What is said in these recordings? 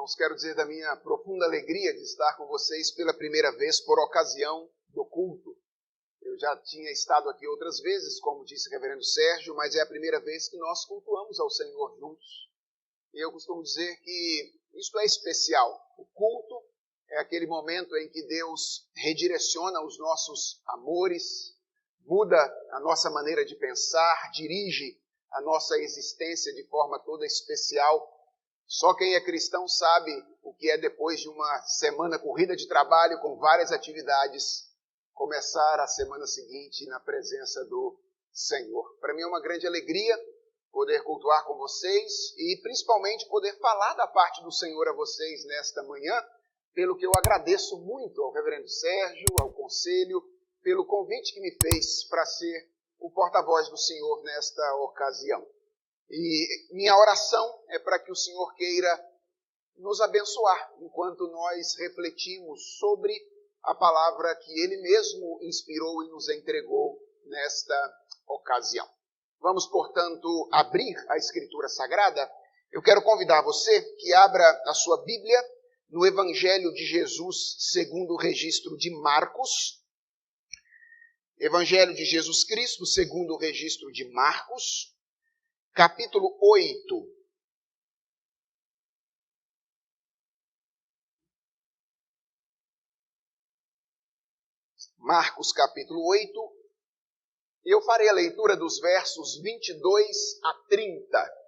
irmãos, quero dizer da minha profunda alegria de estar com vocês pela primeira vez por ocasião do culto. Eu já tinha estado aqui outras vezes, como disse o reverendo Sérgio, mas é a primeira vez que nós cultuamos ao Senhor juntos. E eu costumo dizer que isto é especial. O culto é aquele momento em que Deus redireciona os nossos amores, muda a nossa maneira de pensar, dirige a nossa existência de forma toda especial. Só quem é cristão sabe o que é, depois de uma semana corrida de trabalho com várias atividades, começar a semana seguinte na presença do Senhor. Para mim é uma grande alegria poder cultuar com vocês e principalmente poder falar da parte do Senhor a vocês nesta manhã, pelo que eu agradeço muito ao reverendo Sérgio, ao conselho, pelo convite que me fez para ser o porta-voz do Senhor nesta ocasião. E minha oração é para que o Senhor queira nos abençoar enquanto nós refletimos sobre a palavra que Ele mesmo inspirou e nos entregou nesta ocasião. Vamos, portanto, abrir a Escritura Sagrada. Eu quero convidar você que abra a sua Bíblia no Evangelho de Jesus segundo o registro de Marcos. Evangelho de Jesus Cristo segundo o registro de Marcos. Capítulo 8. Marcos, capítulo 8. Eu farei a leitura dos versos 22 a 30.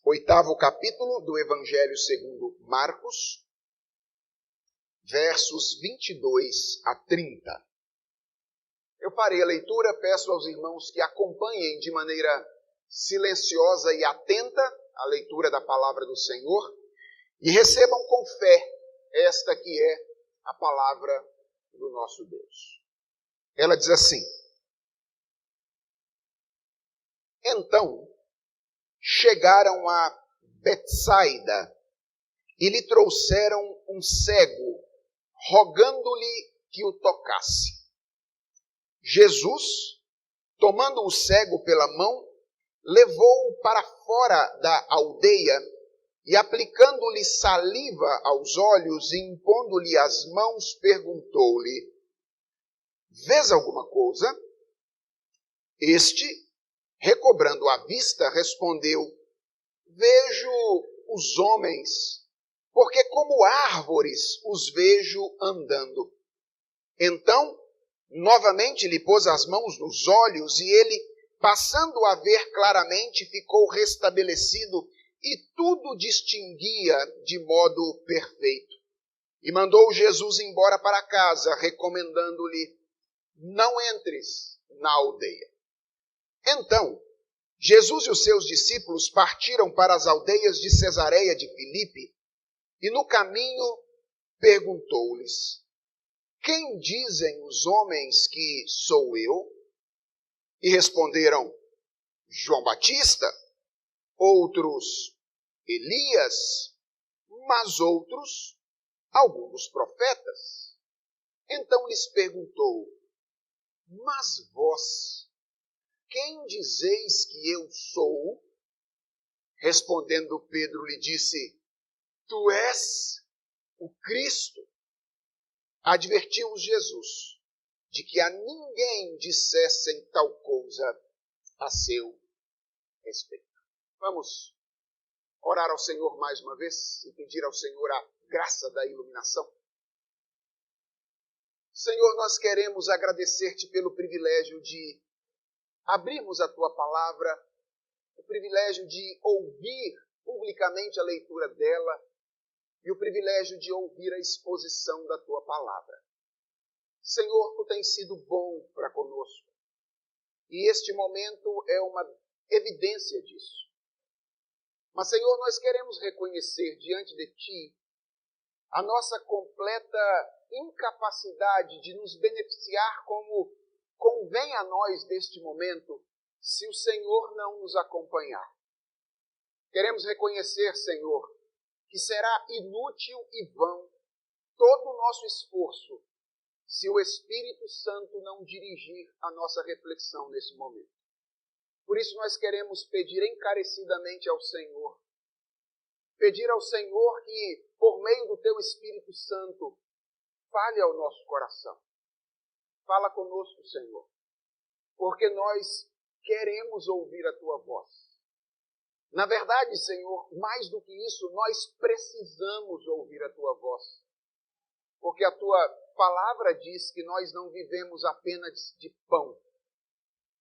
Oitavo capítulo do Evangelho segundo Marcos, versos 22 a 30. Eu farei a leitura, peço aos irmãos que acompanhem de maneira silenciosa e atenta a leitura da palavra do Senhor e recebam com fé esta que é a palavra do nosso Deus. Ela diz assim: Então chegaram a Betsaida e lhe trouxeram um cego, rogando-lhe que o tocasse. Jesus, tomando o cego pela mão, levou-o para fora da aldeia e, aplicando-lhe saliva aos olhos e impondo-lhe as mãos, perguntou-lhe: Vês alguma coisa? Este, recobrando a vista, respondeu: Vejo os homens, porque como árvores os vejo andando. Então, novamente lhe pôs as mãos nos olhos e ele, passando a ver claramente, ficou restabelecido e tudo distinguia de modo perfeito. E mandou Jesus embora para casa, recomendando-lhe: Não entres na aldeia. Então, Jesus e os seus discípulos partiram para as aldeias de Cesareia de Filipe e no caminho perguntou-lhes: Quem dizem os homens que sou eu? E responderam: João Batista, outros Elias, mas outros alguns dos profetas. Então lhes perguntou: Mas vós, quem dizeis que eu sou? Respondendo Pedro lhe disse: Tu és o Cristo. Advertiu-os Jesus de que a ninguém dissessem tal coisa a seu respeito. Vamos orar ao Senhor mais uma vez e pedir ao Senhor a graça da iluminação. Senhor, nós queremos agradecer-te pelo privilégio de abrirmos a tua palavra, o privilégio de ouvir publicamente a leitura dela e o privilégio de ouvir a exposição da tua palavra. Senhor, tu tens sido bom para conosco e este momento é uma evidência disso. Mas, Senhor, nós queremos reconhecer diante de ti a nossa completa incapacidade de nos beneficiar como convém a nós neste momento, se o Senhor não nos acompanhar. Queremos reconhecer, Senhor, que será inútil e vão todo o nosso esforço se o Espírito Santo não dirigir a nossa reflexão nesse momento. Por isso nós queremos pedir encarecidamente ao Senhor, pedir ao Senhor que, por meio do teu Espírito Santo, fale ao nosso coração. Fala conosco, Senhor, porque nós queremos ouvir a tua voz. Na verdade, Senhor, mais do que isso, nós precisamos ouvir a tua voz. Porque a tua palavra diz que nós não vivemos apenas de pão,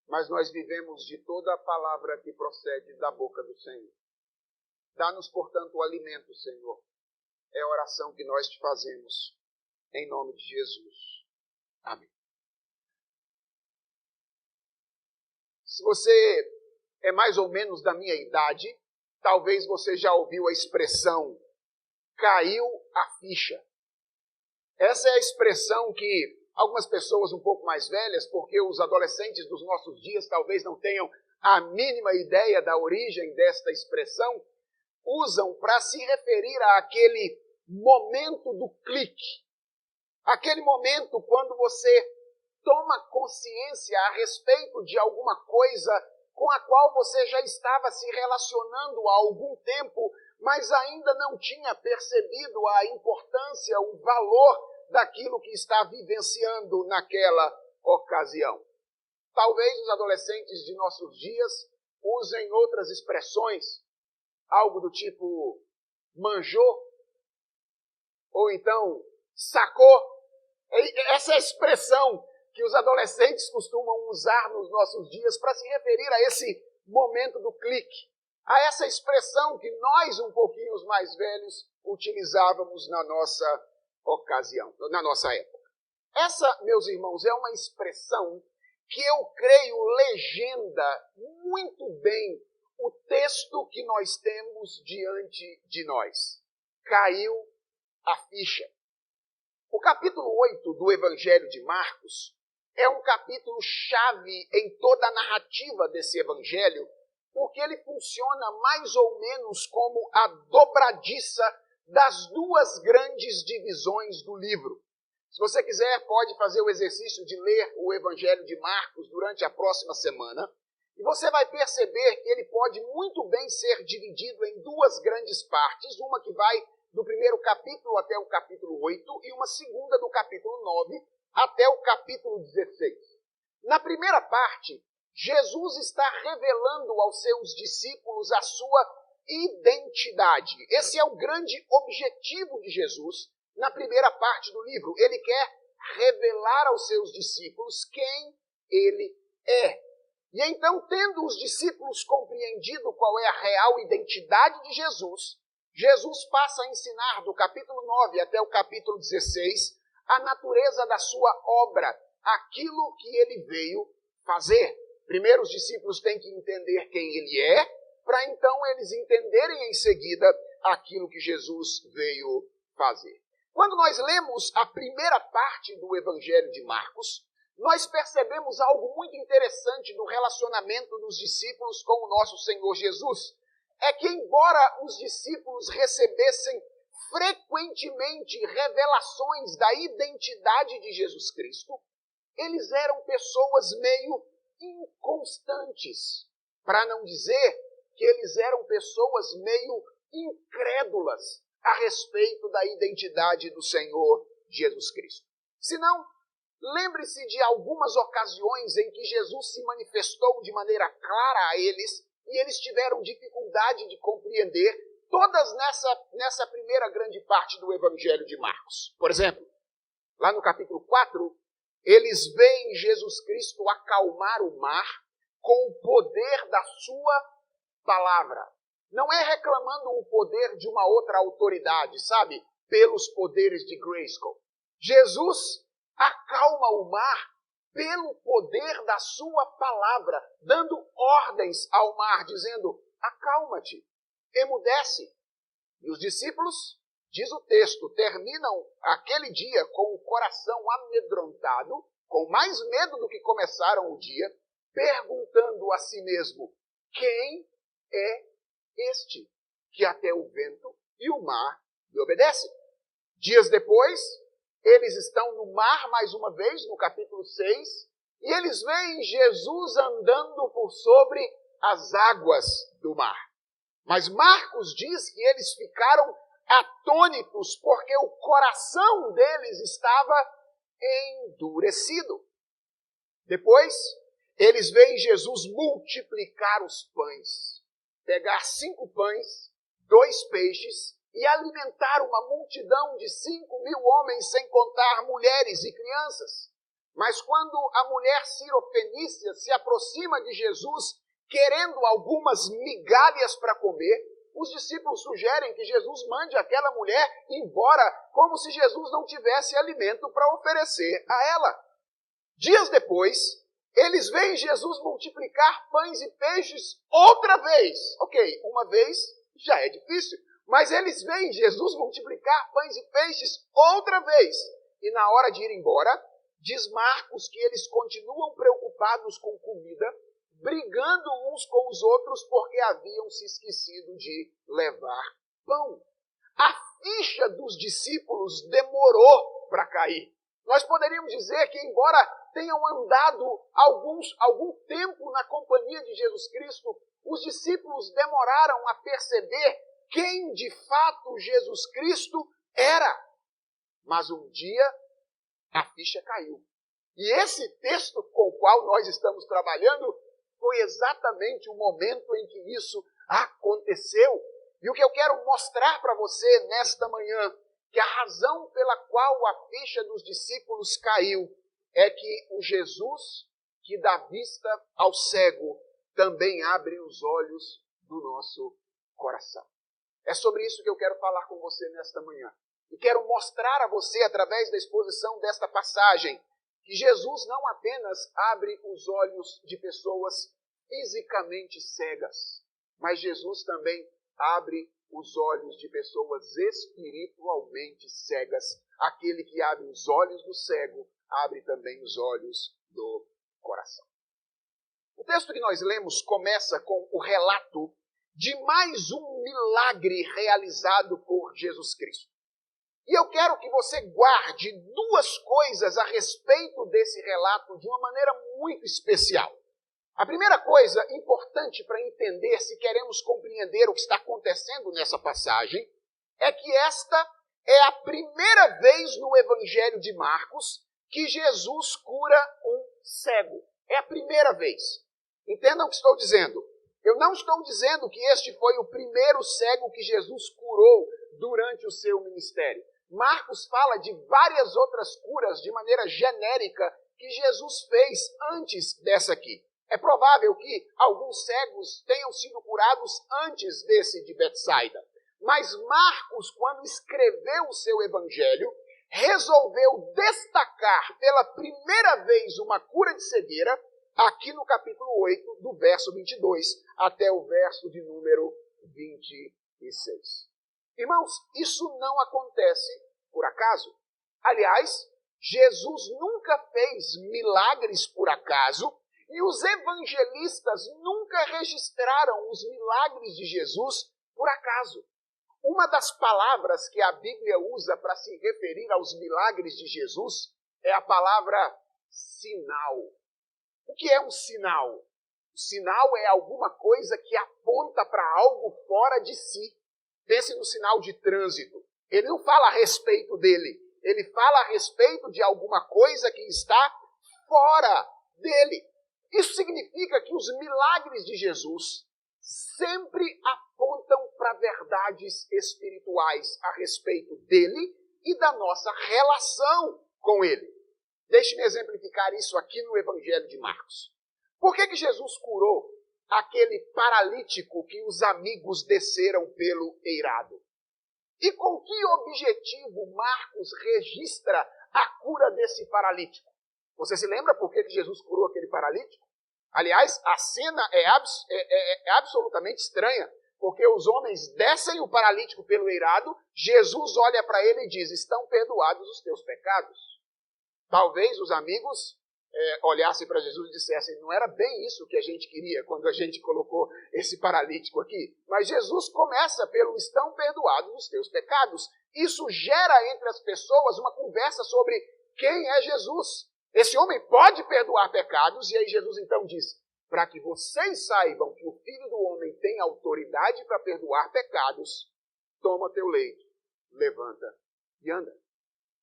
mas nós vivemos de toda a palavra que procede da boca do Senhor. Dá-nos, portanto, o alimento, Senhor. É a oração que nós te fazemos, em nome de Jesus. Amém. Se você é mais ou menos da minha idade, talvez você já ouviu a expressão caiu a ficha. Essa é a expressão que algumas pessoas um pouco mais velhas, porque os adolescentes dos nossos dias talvez não tenham a mínima ideia da origem desta expressão, usam para se referir àquele momento do clique. Aquele momento quando você toma consciência a respeito de alguma coisa com a qual você já estava se relacionando há algum tempo, mas ainda não tinha percebido a importância, o valor daquilo que está vivenciando naquela ocasião. Talvez os adolescentes de nossos dias usem outras expressões, algo do tipo manjou, ou então sacou. Essa é a expressão que os adolescentes costumam usar nos nossos dias para se referir a esse momento do clique, a essa expressão que nós, um pouquinho os mais velhos, utilizávamos na nossa ocasião, na nossa época. Essa, meus irmãos, é uma expressão que eu creio legenda muito bem o texto que nós temos diante de nós. Caiu a ficha. O capítulo 8 do Evangelho de Marcos é um capítulo chave em toda a narrativa desse evangelho, porque ele funciona mais ou menos como a dobradiça das duas grandes divisões do livro. Se você quiser, pode fazer o exercício de ler o Evangelho de Marcos durante a próxima semana, e você vai perceber que ele pode muito bem ser dividido em duas grandes partes, uma que vai do primeiro capítulo até o capítulo 8 e uma segunda do capítulo 9 até o capítulo 16. Na primeira parte, Jesus está revelando aos seus discípulos a sua identidade. Esse é o grande objetivo de Jesus na primeira parte do livro. Ele quer revelar aos seus discípulos quem ele é. E então, tendo os discípulos compreendido qual é a real identidade de Jesus, Jesus passa a ensinar do capítulo 9 até o capítulo 16 a natureza da sua obra, aquilo que ele veio fazer. Primeiro os discípulos têm que entender quem ele é, para então eles entenderem em seguida aquilo que Jesus veio fazer. Quando nós lemos a primeira parte do Evangelho de Marcos, nós percebemos algo muito interessante no relacionamento dos discípulos com o nosso Senhor Jesus. É que embora os discípulos recebessem frequentemente revelações da identidade de Jesus Cristo, eles eram pessoas meio inconstantes, para não dizer que eles eram pessoas meio incrédulas a respeito da identidade do Senhor Jesus Cristo. Se não, lembre-se de algumas ocasiões em que Jesus se manifestou de maneira clara a eles e eles tiveram dificuldade de compreender, todas nessa primeira grande parte do Evangelho de Marcos. Por exemplo, lá no capítulo 4, eles veem Jesus Cristo acalmar o mar com o poder da sua palavra. Não é reclamando o poder de uma outra autoridade, sabe? Pelos poderes de Grayskull. Jesus acalma o mar pelo poder da sua palavra, dando ordens ao mar, dizendo, acalma-te, emudece. E os discípulos, diz o texto, terminam aquele dia com o coração amedrontado, com mais medo do que começaram o dia, perguntando a si mesmo, quem é este que até o vento e o mar lhe obedecem? Dias depois, eles estão no mar mais uma vez, no capítulo 6, e eles veem Jesus andando por sobre as águas do mar. Mas Marcos diz que eles ficaram atônitos porque o coração deles estava endurecido. Depois, eles veem Jesus multiplicar os pães, pegar 5 pães, 2 peixes e alimentar uma multidão de 5.000 homens, sem contar mulheres e crianças. Mas quando a mulher cirofenícia se aproxima de Jesus, querendo algumas migalhas para comer, os discípulos sugerem que Jesus mande aquela mulher embora, como se Jesus não tivesse alimento para oferecer a ela. Dias depois, eles veem Jesus multiplicar pães e peixes outra vez. Ok, uma vez já é difícil, mas eles veem Jesus multiplicar pães e peixes outra vez. E na hora de ir embora, diz Marcos que eles continuam preocupados com comida, brigando uns com os outros porque haviam se esquecido de levar pão. A ficha dos discípulos demorou para cair. Nós poderíamos dizer que, embora tenham andado algum tempo na companhia de Jesus Cristo, os discípulos demoraram a perceber quem de fato Jesus Cristo era. Mas um dia a ficha caiu. E esse texto com o qual nós estamos trabalhando foi exatamente o momento em que isso aconteceu. E o que eu quero mostrar para você nesta manhã, que a razão pela qual a ficha dos discípulos caiu é que o Jesus que dá vista ao cego também abre os olhos do nosso coração. É sobre isso que eu quero falar com você nesta manhã. E quero mostrar a você, através da exposição desta passagem, que Jesus não apenas abre os olhos de pessoas fisicamente cegas, mas Jesus também abre os olhos de pessoas espiritualmente cegas. Aquele que abre os olhos do cego, abre também os olhos do coração. O texto que nós lemos começa com o relato de mais um milagre realizado por Jesus Cristo. E eu quero que você guarde 2 coisas a respeito desse relato de uma maneira muito especial. A primeira coisa importante para entender, se queremos compreender o que está acontecendo nessa passagem, é que esta é a primeira vez no Evangelho de Marcos que Jesus cura um cego. É a primeira vez. Entendam o que estou dizendo. Eu não estou dizendo que este foi o primeiro cego que Jesus curou durante o seu ministério. Marcos fala de várias outras curas de maneira genérica que Jesus fez antes dessa aqui. É provável que alguns cegos tenham sido curados antes desse de Betsaida. Mas Marcos, quando escreveu o seu evangelho, resolveu destacar pela primeira vez uma cura de cegueira aqui no capítulo 8, do verso 22 até o verso de número 26. Irmãos, isso não acontece por acaso. Aliás, Jesus nunca fez milagres por acaso e os evangelistas nunca registraram os milagres de Jesus por acaso. Uma das palavras que a Bíblia usa para se referir aos milagres de Jesus é a palavra sinal. O que é um sinal? O sinal é alguma coisa que aponta para algo fora de si. Pense no sinal de trânsito. Ele não fala a respeito dele. Ele fala a respeito de alguma coisa que está fora dele. Isso significa que os milagres de Jesus sempre apontam para verdades espirituais a respeito dele e da nossa relação com ele. Deixe-me exemplificar isso aqui no Evangelho de Marcos. Por que Jesus curou aquele paralítico que os amigos desceram pelo eirado? E com que objetivo Marcos registra a cura desse paralítico? Você se lembra por que Jesus curou aquele paralítico? Aliás, a cena é absolutamente estranha, porque os homens descem o paralítico pelo eirado, Jesus olha para ele e diz: estão perdoados os teus pecados. Talvez os amigos olhassem para Jesus e dissessem: não era bem isso que a gente queria quando a gente colocou esse paralítico aqui. Mas Jesus começa pelo: estão perdoados os teus pecados. Isso gera entre as pessoas uma conversa sobre quem é Jesus. Esse homem pode perdoar pecados, e aí Jesus então diz: para que vocês saibam que o Filho do Homem tem autoridade para perdoar pecados, toma teu leito, levanta e anda.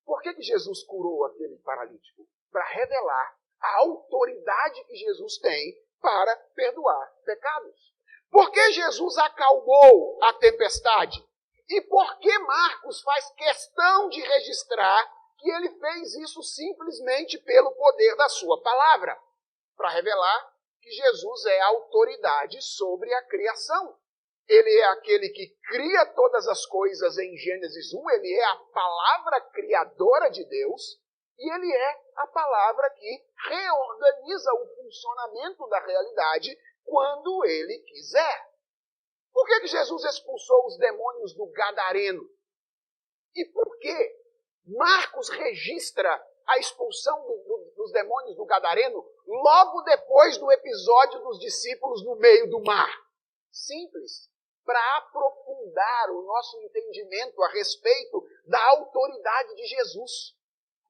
Por que Jesus curou aquele paralítico? Para revelar a autoridade que Jesus tem para perdoar pecados. Por que Jesus acalmou a tempestade? E por que Marcos faz questão de registrar que ele fez isso simplesmente pelo poder da sua palavra? Para revelar que Jesus é a autoridade sobre a criação. Ele é aquele que cria todas as coisas em Gênesis 1, ele é a palavra criadora de Deus, e ele é a palavra que reorganiza o funcionamento da realidade quando ele quiser. Por que Jesus expulsou os demônios do Gadareno? E por que Marcos registra a expulsão dos demônios do Gadareno logo depois do episódio dos discípulos no meio do mar? Simples, para aprofundar o nosso entendimento a respeito da autoridade de Jesus.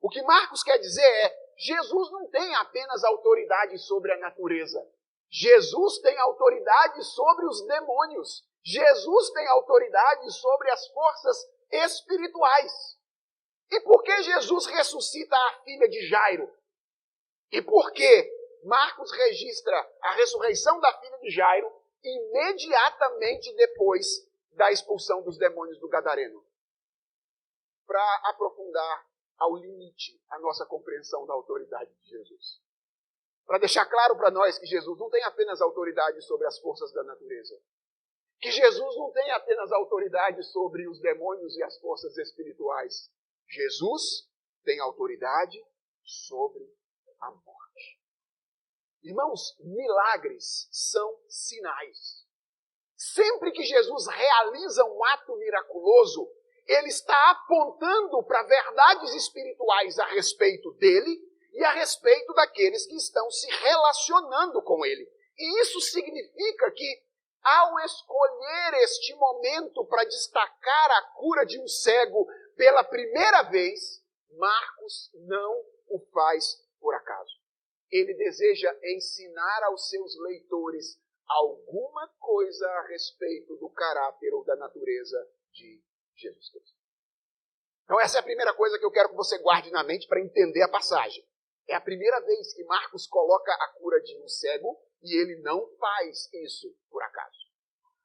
O que Marcos quer dizer é, Jesus não tem apenas autoridade sobre a natureza. Jesus tem autoridade sobre os demônios. Jesus tem autoridade sobre as forças espirituais. E por que Jesus ressuscita a filha de Jairo? E por que Marcos registra a ressurreição da filha de Jairo imediatamente depois da expulsão dos demônios do Gadareno? Para aprofundar ao limite a nossa compreensão da autoridade de Jesus. Para deixar claro para nós que Jesus não tem apenas autoridade sobre as forças da natureza. Que Jesus não tem apenas autoridade sobre os demônios e as forças espirituais. Jesus tem autoridade sobre a morte. Irmãos, milagres são sinais. Sempre que Jesus realiza um ato miraculoso, ele está apontando para verdades espirituais a respeito dele e a respeito daqueles que estão se relacionando com ele. E isso significa que, ao escolher este momento para destacar a cura de um cego pela primeira vez, Marcos não o faz por acaso. Ele deseja ensinar aos seus leitores alguma coisa a respeito do caráter ou da natureza de Jesus Cristo. Então essa é a primeira coisa que eu quero que você guarde na mente para entender a passagem. É a primeira vez que Marcos coloca a cura de um cego e ele não faz isso por acaso.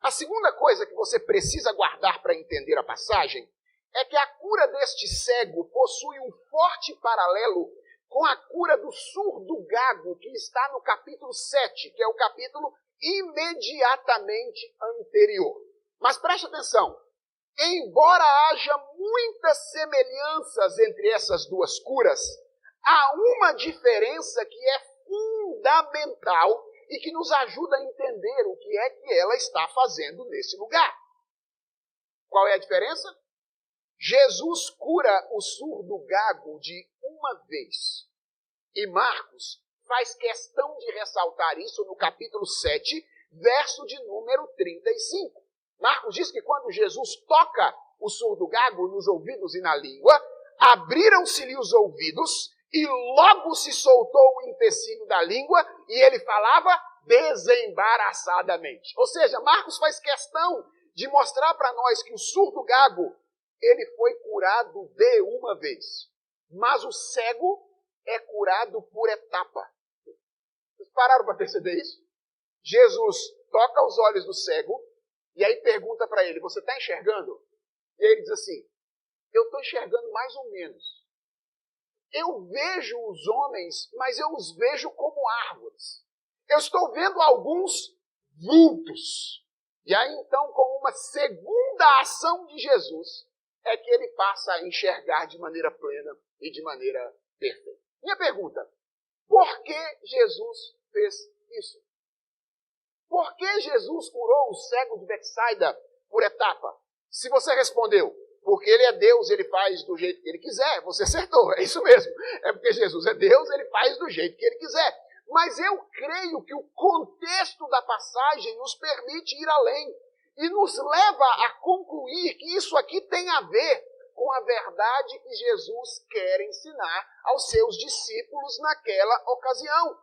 A segunda coisa que você precisa guardar para entender a passagem é que a cura deste cego possui um forte paralelo com a cura do surdo gago que está no capítulo 7, que é o capítulo imediatamente anterior. Mas preste atenção. Embora haja muitas semelhanças entre essas duas curas, há uma diferença que é fundamental e que nos ajuda a entender o que é que ela está fazendo nesse lugar. Qual é a diferença? Jesus cura o surdo gago de uma vez. E Marcos faz questão de ressaltar isso no capítulo 7, verso de número 35. Marcos diz que quando Jesus toca o surdo gago nos ouvidos e na língua, abriram-se-lhe os ouvidos e logo se soltou o empecilho da língua e ele falava desembaraçadamente. Ou seja, Marcos faz questão de mostrar para nós que o surdo gago ele foi curado de uma vez. Mas o cego é curado por etapa. Vocês pararam para perceber isso? Jesus toca os olhos do cego e aí pergunta para ele, você está enxergando? E aí ele diz assim, eu estou enxergando mais ou menos. Eu vejo os homens, mas eu os vejo como árvores. Eu estou vendo alguns vultos. E aí então, com uma segunda ação de Jesus, é que ele passa a enxergar de maneira plena e de maneira perfeita. Minha pergunta, por que Jesus fez isso? Por que Jesus curou o cego de Betsaida por etapa? Se você respondeu, porque ele é Deus, ele faz do jeito que ele quiser, você acertou, é isso mesmo. É porque Jesus é Deus, ele faz do jeito que ele quiser. Mas eu creio que o contexto da passagem nos permite ir além e nos leva a concluir que isso aqui tem a ver com a verdade que Jesus quer ensinar aos seus discípulos naquela ocasião.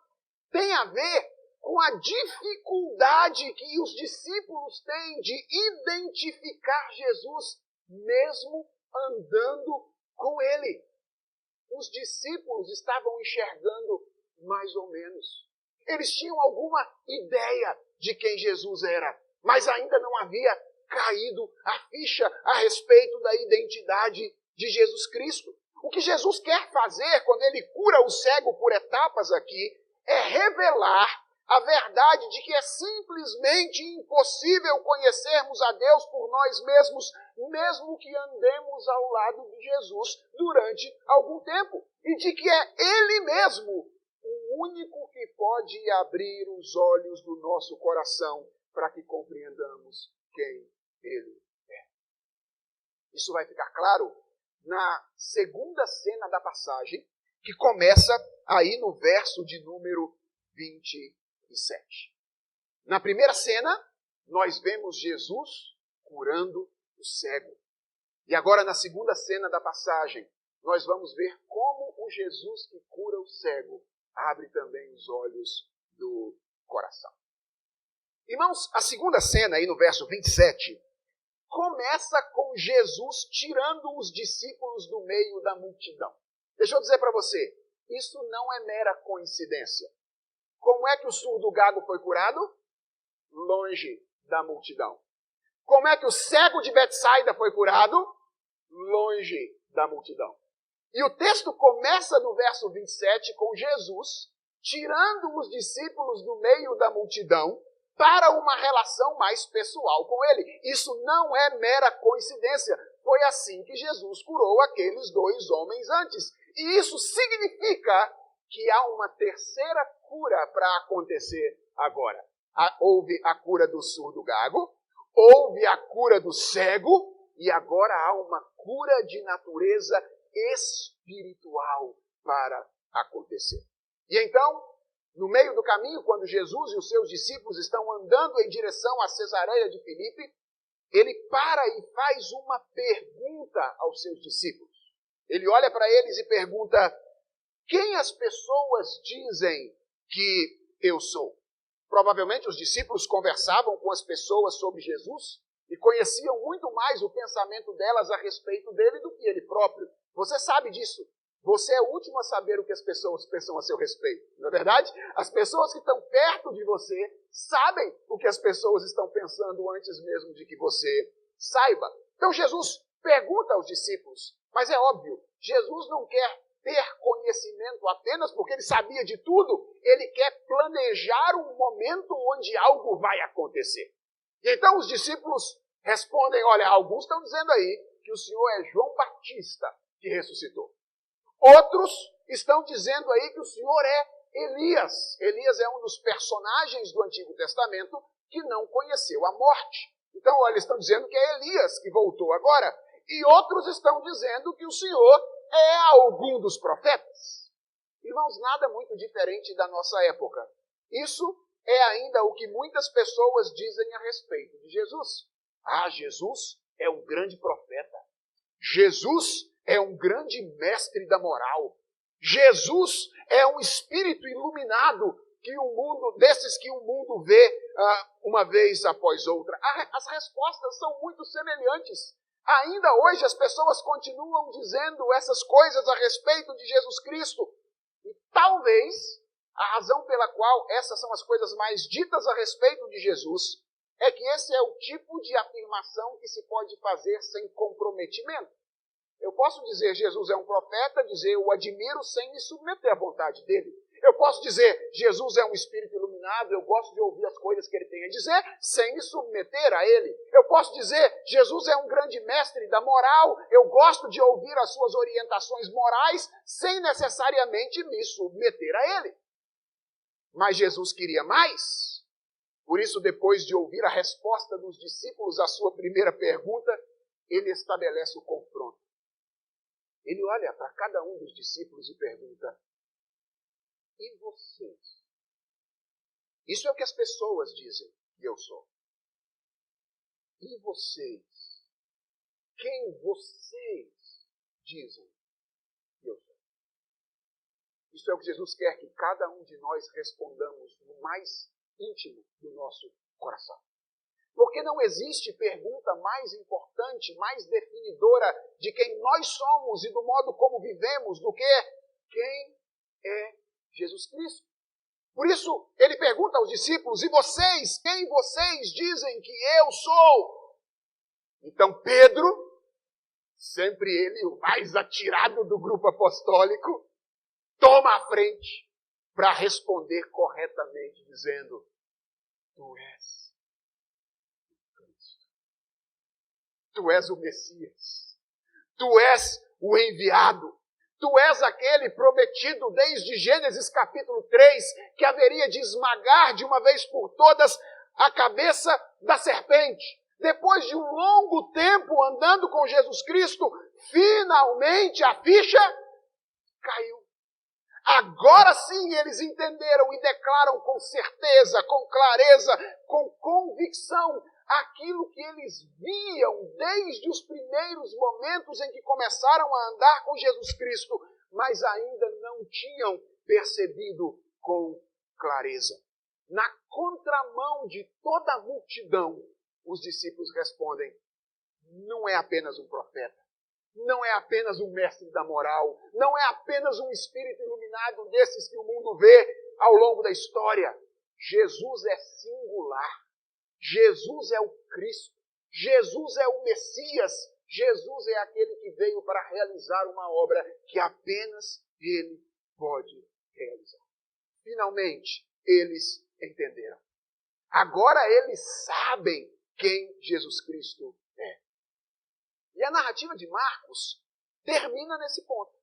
Tem a ver com a dificuldade que os discípulos têm de identificar Jesus, mesmo andando com ele. Os discípulos estavam enxergando mais ou menos. Eles tinham alguma ideia de quem Jesus era, mas ainda não havia caído a ficha a respeito da identidade de Jesus Cristo. O que Jesus quer fazer quando ele cura o cego por etapas aqui é revelar a verdade de que é simplesmente impossível conhecermos a Deus por nós mesmos, mesmo que andemos ao lado de Jesus durante algum tempo. E de que é Ele mesmo o único que pode abrir os olhos do nosso coração para que compreendamos quem Ele é. Isso vai ficar claro na segunda cena da passagem, que começa aí no verso de número 27. Na primeira cena, nós vemos Jesus curando o cego. E agora, na segunda cena da passagem, nós vamos ver como o Jesus que cura o cego abre também os olhos do coração. Irmãos, a segunda cena, aí no verso 27, começa com Jesus tirando os discípulos do meio da multidão. Deixa eu dizer para você, isso não é mera coincidência. Como é que o surdo gago foi curado? Longe da multidão. Como é que o cego de Betsaida foi curado? Longe da multidão. E o texto começa no verso 27 com Jesus tirando os discípulos do meio da multidão para uma relação mais pessoal com ele. Isso não é mera coincidência. Foi assim que Jesus curou aqueles dois homens antes. E isso significa que há uma terceira cura para acontecer agora. Houve a cura do surdo gago, houve a cura do cego, e agora há uma cura de natureza espiritual para acontecer. E então, no meio do caminho, quando Jesus e os seus discípulos estão andando em direção a Cesareia de Filipe, ele para e faz uma pergunta aos seus discípulos. Ele olha para eles e pergunta: quem as pessoas dizem que eu sou? Provavelmente os discípulos conversavam com as pessoas sobre Jesus e conheciam muito mais o pensamento delas a respeito dele do que ele próprio. Você sabe disso. Você é o último a saber o que as pessoas pensam a seu respeito. Não é verdade? As pessoas que estão perto de você sabem o que as pessoas estão pensando antes mesmo de que você saiba. Então Jesus pergunta aos discípulos, mas é óbvio, Jesus não quer ter conhecimento apenas porque ele sabia de tudo, ele quer planejar um momento onde algo vai acontecer. E então os discípulos respondem: olha, alguns estão dizendo aí que o Senhor é João Batista que ressuscitou. Outros estão dizendo aí que o Senhor é Elias. Elias é um dos personagens do Antigo Testamento que não conheceu a morte. Então, olha, eles estão dizendo que é Elias que voltou agora. E outros estão dizendo que o Senhor é algum dos profetas. Irmãos, nada muito diferente da nossa época. Isso é ainda o que muitas pessoas dizem a respeito de Jesus. Ah, Jesus é um grande profeta. Jesus é um grande mestre da moral. Jesus é um espírito iluminado desses que o mundo vê uma vez após outra. As respostas são muito semelhantes. Ainda hoje as pessoas continuam dizendo essas coisas a respeito de Jesus Cristo. E talvez a razão pela qual essas são as coisas mais ditas a respeito de Jesus é que esse é o tipo de afirmação que se pode fazer sem comprometimento. Eu posso dizer Jesus é um profeta, dizer eu o admiro sem me submeter à vontade dele. Eu posso dizer Jesus é um espírito iluminado, eu gosto de ouvir as coisas que ele tem a dizer sem me submeter a ele. Eu posso dizer Jesus é um grande mestre da moral, eu gosto de ouvir as suas orientações morais sem necessariamente me submeter a ele. Mas Jesus queria mais. Por isso, depois de ouvir a resposta dos discípulos à sua primeira pergunta, ele estabelece o confronto. Ele olha para cada um dos discípulos e pergunta: e vocês? Isso é o que as pessoas dizem que eu sou. E vocês? Quem vocês dizem que eu sou? Isso é o que Jesus quer que cada um de nós respondamos no mais íntimo do nosso coração. Porque não existe pergunta mais importante, mais definidora de quem nós somos e do modo como vivemos do que quem é Jesus Cristo. Por isso, ele pergunta aos discípulos, e vocês, quem vocês dizem que eu sou? Então Pedro, sempre ele o mais atirado do grupo apostólico, toma a frente para responder corretamente, dizendo, tu és Tu és o Messias. Tu és o enviado. Tu és aquele prometido desde Gênesis capítulo 3, que haveria de esmagar de uma vez por todas a cabeça da serpente. Depois de um longo tempo andando com Jesus Cristo, finalmente a ficha caiu. Agora sim eles entenderam e declaram com certeza, com clareza, com convicção, aquilo que eles viam desde os primeiros momentos em que começaram a andar com Jesus Cristo, mas ainda não tinham percebido com clareza. Na contramão de toda a multidão, os discípulos respondem, não é apenas um profeta, não é apenas um mestre da moral, não é apenas um espírito iluminado desses que o mundo vê ao longo da história. Jesus é singular. Jesus é o Cristo. Jesus é o Messias. Jesus é aquele que veio para realizar uma obra que apenas Ele pode realizar. Finalmente, eles entenderam. Agora eles sabem quem Jesus Cristo é. E a narrativa de Marcos termina nesse ponto.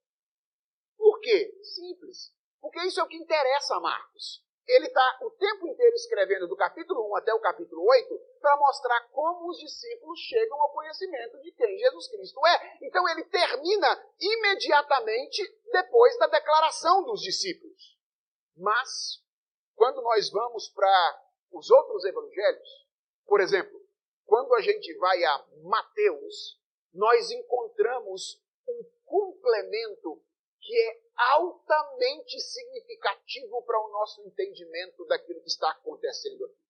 Por quê? Simples. Porque isso é o que interessa a Marcos. Ele está o tempo inteiro escrevendo do capítulo 1 até o capítulo 8 para mostrar como os discípulos chegam ao conhecimento de quem Jesus Cristo é. Então ele termina imediatamente depois da declaração dos discípulos. Mas, quando nós vamos para os outros evangelhos, por exemplo, quando a gente vai a Mateus, nós encontramos um complemento que é altamente significativo para o nosso entendimento daquilo que está acontecendo aqui.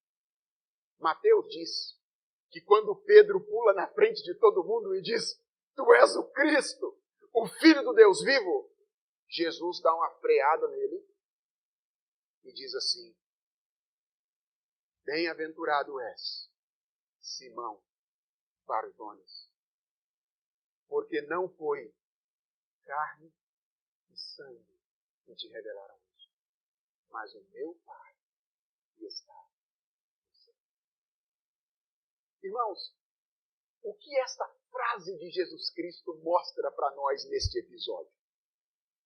Mateus diz que quando Pedro pula na frente de todo mundo e diz, tu és o Cristo, o Filho do Deus vivo, Jesus dá uma freada nele e diz assim, bem-aventurado és, Simão Barjonas, porque não foi carne e sangue que te revelaram isso, mas o meu Pai que está no céu. Irmãos, o que esta frase de Jesus Cristo mostra para nós neste episódio?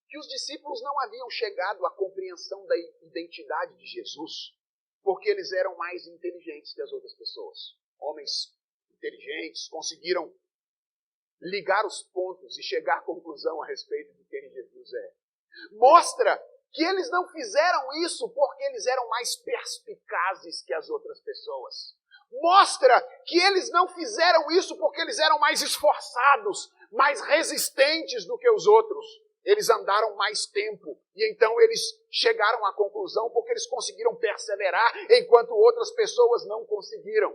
Que os discípulos não haviam chegado à compreensão da identidade de Jesus porque eles eram mais inteligentes que as outras pessoas. Homens inteligentes conseguiram ligar os pontos e chegar à conclusão a respeito de quem Jesus é. Mostra que eles não fizeram isso porque eles eram mais perspicazes que as outras pessoas. Mostra que eles não fizeram isso porque eles eram mais esforçados, mais resistentes do que os outros. Eles andaram mais tempo e então eles chegaram à conclusão porque eles conseguiram perseverar enquanto outras pessoas não conseguiram.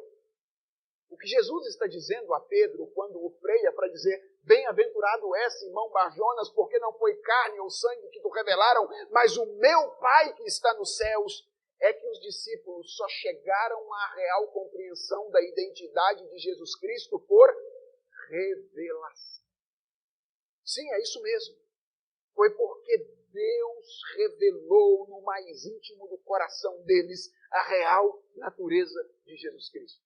O que Jesus está dizendo a Pedro quando o freia para dizer bem-aventurado é Simão Barjonas, porque não foi carne ou sangue que te revelaram, mas o meu Pai que está nos céus, é que os discípulos só chegaram à real compreensão da identidade de Jesus Cristo por revelação. Sim, é isso mesmo. Foi porque Deus revelou no mais íntimo do coração deles a real natureza de Jesus Cristo.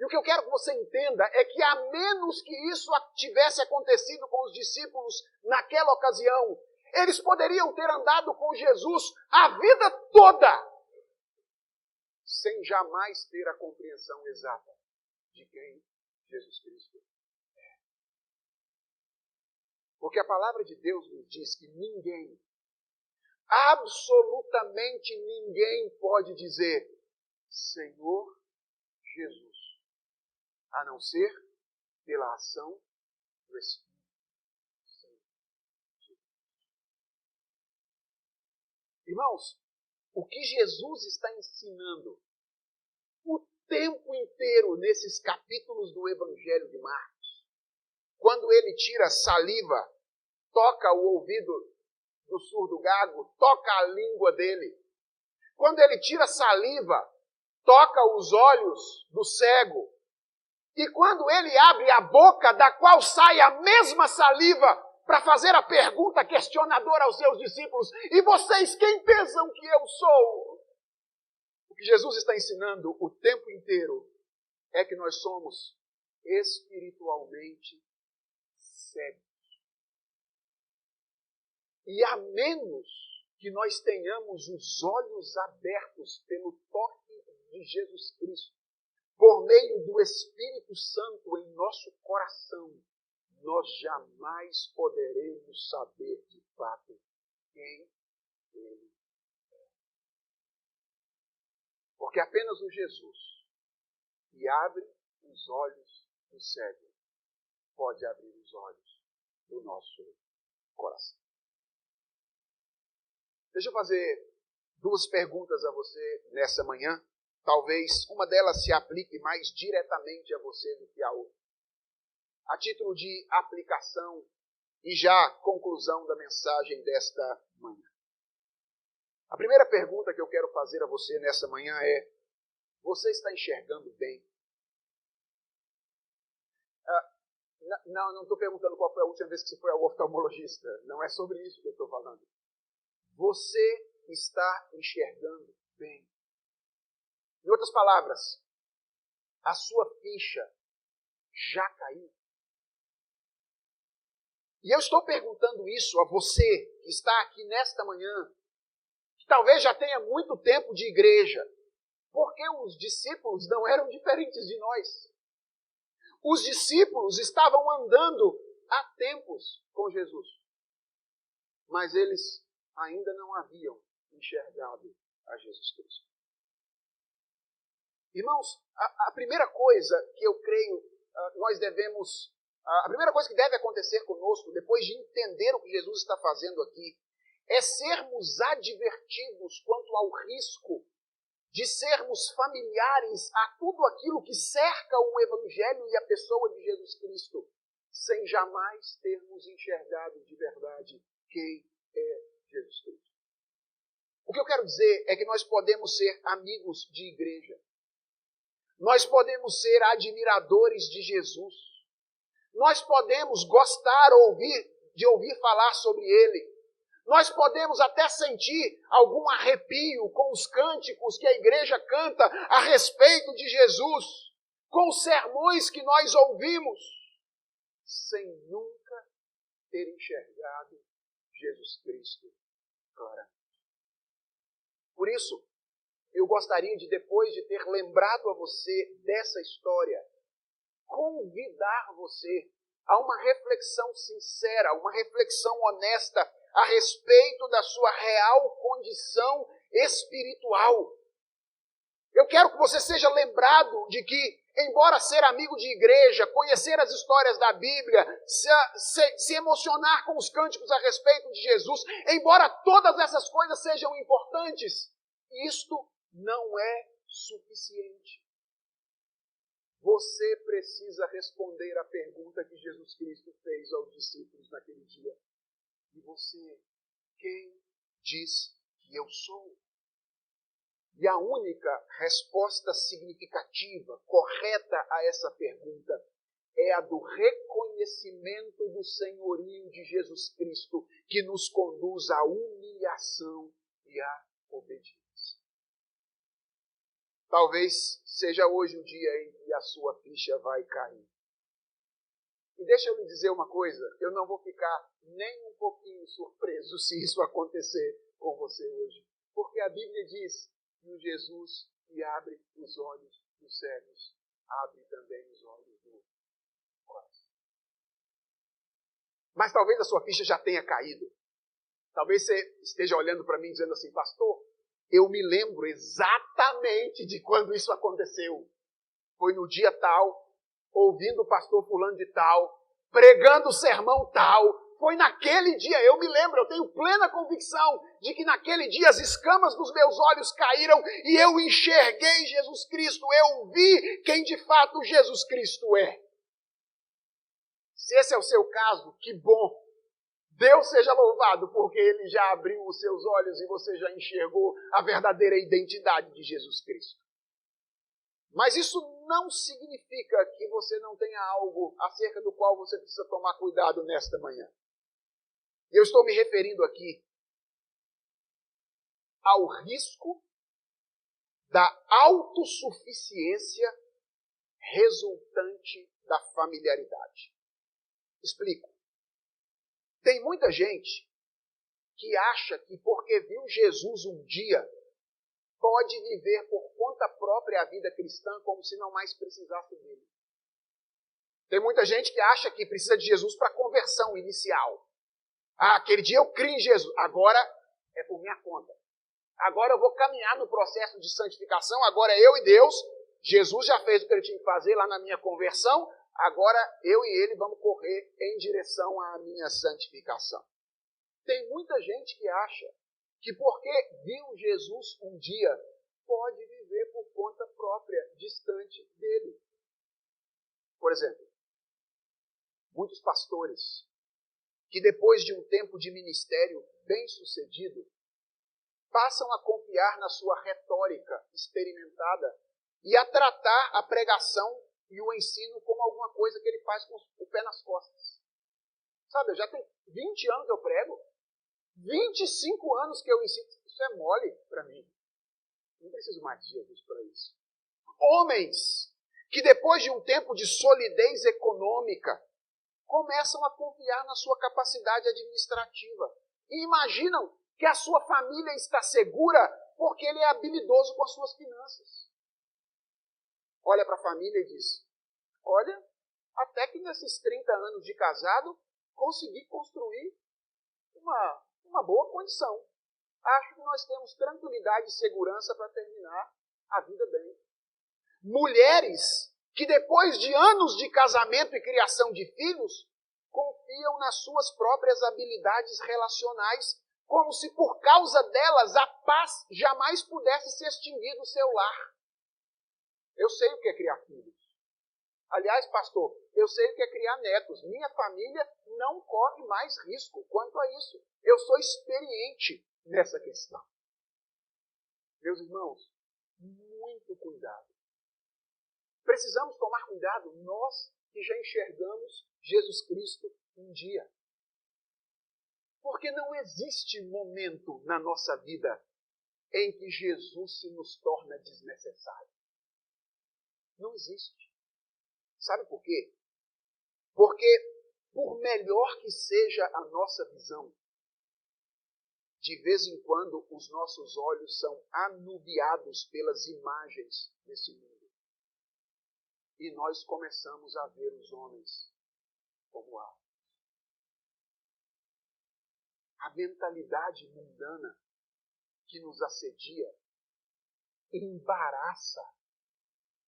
E o que eu quero que você entenda é que a menos que isso tivesse acontecido com os discípulos naquela ocasião, eles poderiam ter andado com Jesus a vida toda, sem jamais ter a compreensão exata de quem Jesus Cristo é. Porque a palavra de Deus nos diz que ninguém, absolutamente ninguém pode dizer Senhor Jesus, a não ser pela ação do Espírito Santo. Irmãos, o que Jesus está ensinando o tempo inteiro nesses capítulos do Evangelho de Marcos, quando ele tira saliva, toca o ouvido do surdo gago, toca a língua dele. Quando ele tira saliva, toca os olhos do cego. E quando ele abre a boca, da qual sai a mesma saliva, para fazer a pergunta questionadora aos seus discípulos: e vocês quem pensam que eu sou? O que Jesus está ensinando o tempo inteiro é que nós somos espiritualmente cegos. E a menos que nós tenhamos os olhos abertos pelo toque de Jesus Cristo, por meio do Espírito Santo em nosso coração, nós jamais poderemos saber de fato quem Ele é. Porque apenas o Jesus que abre os olhos do cego pode abrir os olhos do nosso coração. Deixa eu fazer duas perguntas a você nessa manhã. Talvez uma delas se aplique mais diretamente a você do que a outra. A título de aplicação e já conclusão da mensagem desta manhã. A primeira pergunta que eu quero fazer a você nessa manhã é: você está enxergando bem? Não estou perguntando qual foi a última vez que você foi ao oftalmologista. Não é sobre isso que eu estou falando. Você está enxergando bem? Em outras palavras, a sua ficha já caiu? E eu estou perguntando isso a você que está aqui nesta manhã, que talvez já tenha muito tempo de igreja, porque os discípulos não eram diferentes de nós. Os discípulos estavam andando há tempos com Jesus, mas eles ainda não haviam enxergado a Jesus Cristo. Irmãos, a primeira coisa que eu creio nós devemos... A primeira coisa que deve acontecer conosco, depois de entender o que Jesus está fazendo aqui, é sermos advertidos quanto ao risco de sermos familiares a tudo aquilo que cerca o Evangelho e a pessoa de Jesus Cristo, sem jamais termos enxergado de verdade quem é Jesus Cristo. O que eu quero dizer é que nós podemos ser amigos de igreja. Nós podemos ser admiradores de Jesus. Nós podemos gostar de ouvir falar sobre Ele. Nós podemos até sentir algum arrepio com os cânticos que a igreja canta a respeito de Jesus, com os sermões que nós ouvimos, sem nunca ter enxergado Jesus Cristo claramente. Por isso, eu gostaria de, depois de ter lembrado a você dessa história, convidar você a uma reflexão sincera, uma reflexão honesta a respeito da sua real condição espiritual. Eu quero que você seja lembrado de que, embora ser amigo de igreja, conhecer as histórias da Bíblia, se emocionar com os cânticos a respeito de Jesus, embora todas essas coisas sejam importantes, isto não é suficiente. Você precisa responder à pergunta que Jesus Cristo fez aos discípulos naquele dia. E você, quem diz que eu sou? E a única resposta significativa, correta a essa pergunta, é a do reconhecimento do senhorio de Jesus Cristo, que nos conduz à humilhação e à obediência. Talvez seja hoje o dia em que a sua ficha vai cair. E deixa eu lhe dizer uma coisa, eu não vou ficar nem um pouquinho surpreso se isso acontecer com você hoje. Porque a Bíblia diz que o Jesus que abre os olhos dos cegos, abre também os olhos do coração. Mas talvez a sua ficha já tenha caído. Talvez você esteja olhando para mim dizendo assim: pastor, eu me lembro exatamente de quando isso aconteceu. Foi no dia tal, ouvindo o pastor fulano de tal, pregando o sermão tal, Foi naquele dia, eu me lembro, eu tenho plena convicção de que naquele dia as escamas dos meus olhos caíram e eu enxerguei Jesus Cristo, eu vi quem de fato Jesus Cristo é. Se esse é o seu caso, que bom. Deus seja louvado, porque Ele já abriu os seus olhos e você já enxergou a verdadeira identidade de Jesus Cristo. Mas isso não significa que você não tenha algo acerca do qual você precisa tomar cuidado nesta manhã. Eu estou me referindo aqui ao risco da autossuficiência resultante da familiaridade. Explico. Tem muita gente que acha que porque viu Jesus um dia, pode viver por conta própria a vida cristã como se não mais precisasse dele. Tem muita gente que acha que precisa de Jesus para a conversão inicial. Aquele dia eu criei em Jesus, agora é por minha conta. Agora eu vou caminhar no processo de santificação, agora eu e Deus, Jesus já fez o que ele tinha que fazer lá na minha conversão, agora eu e ele vamos correr em direção à minha santificação. Tem muita gente que acha que porque viu Jesus um dia, pode viver por conta própria, distante dele. Por exemplo, muitos pastores que depois de um tempo de ministério bem-sucedido, passam a confiar na sua retórica experimentada e a tratar a pregação e o ensino como alguma coisa que ele faz com o pé nas costas. Sabe, eu já tenho 20 anos que eu prego, 25 anos que eu ensino, isso é mole para mim. Não preciso mais de Jesus para isso. Homens que depois de um tempo de solidez econômica, começam a confiar na sua capacidade administrativa. E imaginam que a sua família está segura porque ele é habilidoso com as suas finanças. Olha para a família e diz, olha, até que nesses 30 anos de casado, consegui construir uma boa condição. Acho que nós temos tranquilidade e segurança para terminar a vida bem. Mulheres que depois de anos de casamento e criação de filhos, confiam nas suas próprias habilidades relacionais, como se por causa delas a paz jamais pudesse se extinguir do seu lar. Eu sei o que é criar filhos. Aliás, pastor, eu sei o que é criar netos. Minha família não corre mais risco quanto a isso. Eu sou experiente nessa questão. Meus irmãos, muito cuidado. Precisamos tomar cuidado, nós que já enxergamos Jesus Cristo um dia. Porque não existe momento na nossa vida em que Jesus se nos torna desnecessário. Não existe. Sabe por quê? Porque, por melhor que seja a nossa visão, de vez em quando os nossos olhos são anuviados pelas imagens desse mundo. E nós começamos a ver os homens como árvores. A mentalidade mundana que nos assedia embaraça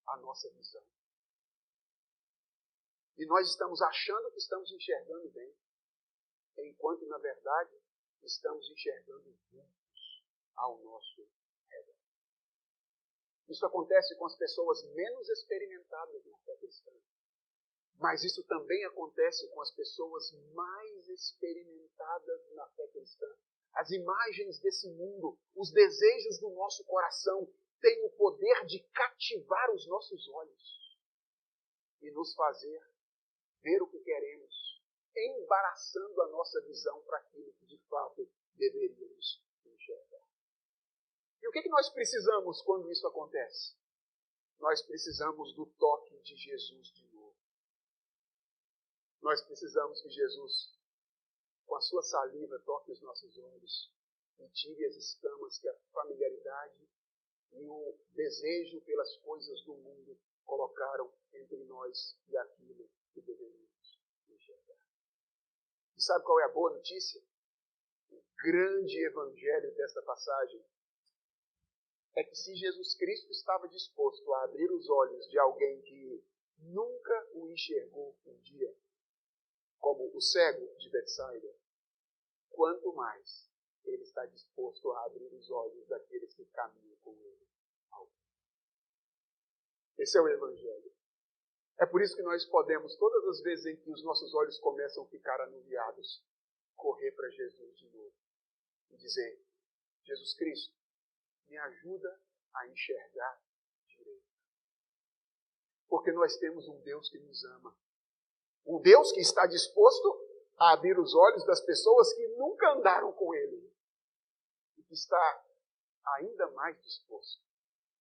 a nossa visão. E nós estamos achando que estamos enxergando bem, enquanto, na verdade, estamos enxergando vultos ao nosso redor. Isso acontece com as pessoas menos experimentadas na fé cristã. Mas isso também acontece com as pessoas mais experimentadas na fé cristã. As imagens desse mundo, os desejos do nosso coração, têm o poder de cativar os nossos olhos e nos fazer ver o que queremos, embaraçando a nossa visão para aquilo que de fato deveríamos enxergar. E o que nós precisamos quando isso acontece? Nós precisamos do toque de Jesus de novo. Nós precisamos que Jesus, com a sua saliva, toque os nossos olhos e tire as escamas que a familiaridade e o desejo pelas coisas do mundo colocaram entre nós e aquilo que deveríamos enxergar. E sabe qual é a boa notícia? O grande evangelho desta passagem é que se Jesus Cristo estava disposto a abrir os olhos de alguém que nunca o enxergou um dia, como o cego de Betsaida, quanto mais ele está disposto a abrir os olhos daqueles que caminham com ele. Esse é o Evangelho. É por isso que nós podemos, todas as vezes em que os nossos olhos começam a ficar anuviados, correr para Jesus de novo e dizer: Jesus Cristo, me ajuda a enxergar direito. Porque nós temos um Deus que nos ama. Um Deus que está disposto a abrir os olhos das pessoas que nunca andaram com Ele. E que está ainda mais disposto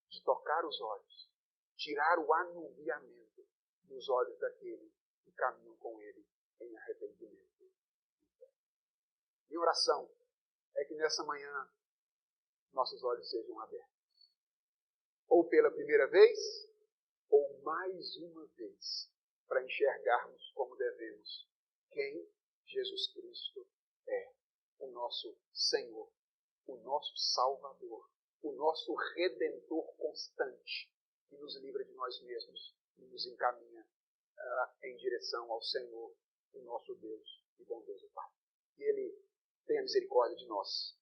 de tocar os olhos, tirar o anuviamento dos olhos daquele que caminham com Ele em arrependimento. Minha oração é que nessa manhã nossos olhos sejam abertos. Ou pela primeira vez, ou mais uma vez, para enxergarmos como devemos quem Jesus Cristo é, o nosso Senhor, o nosso Salvador, o nosso Redentor constante, que nos livra de nós mesmos e nos encaminha em direção ao Senhor, o nosso Deus e bom Deus e Pai. Que Ele tenha misericórdia de nós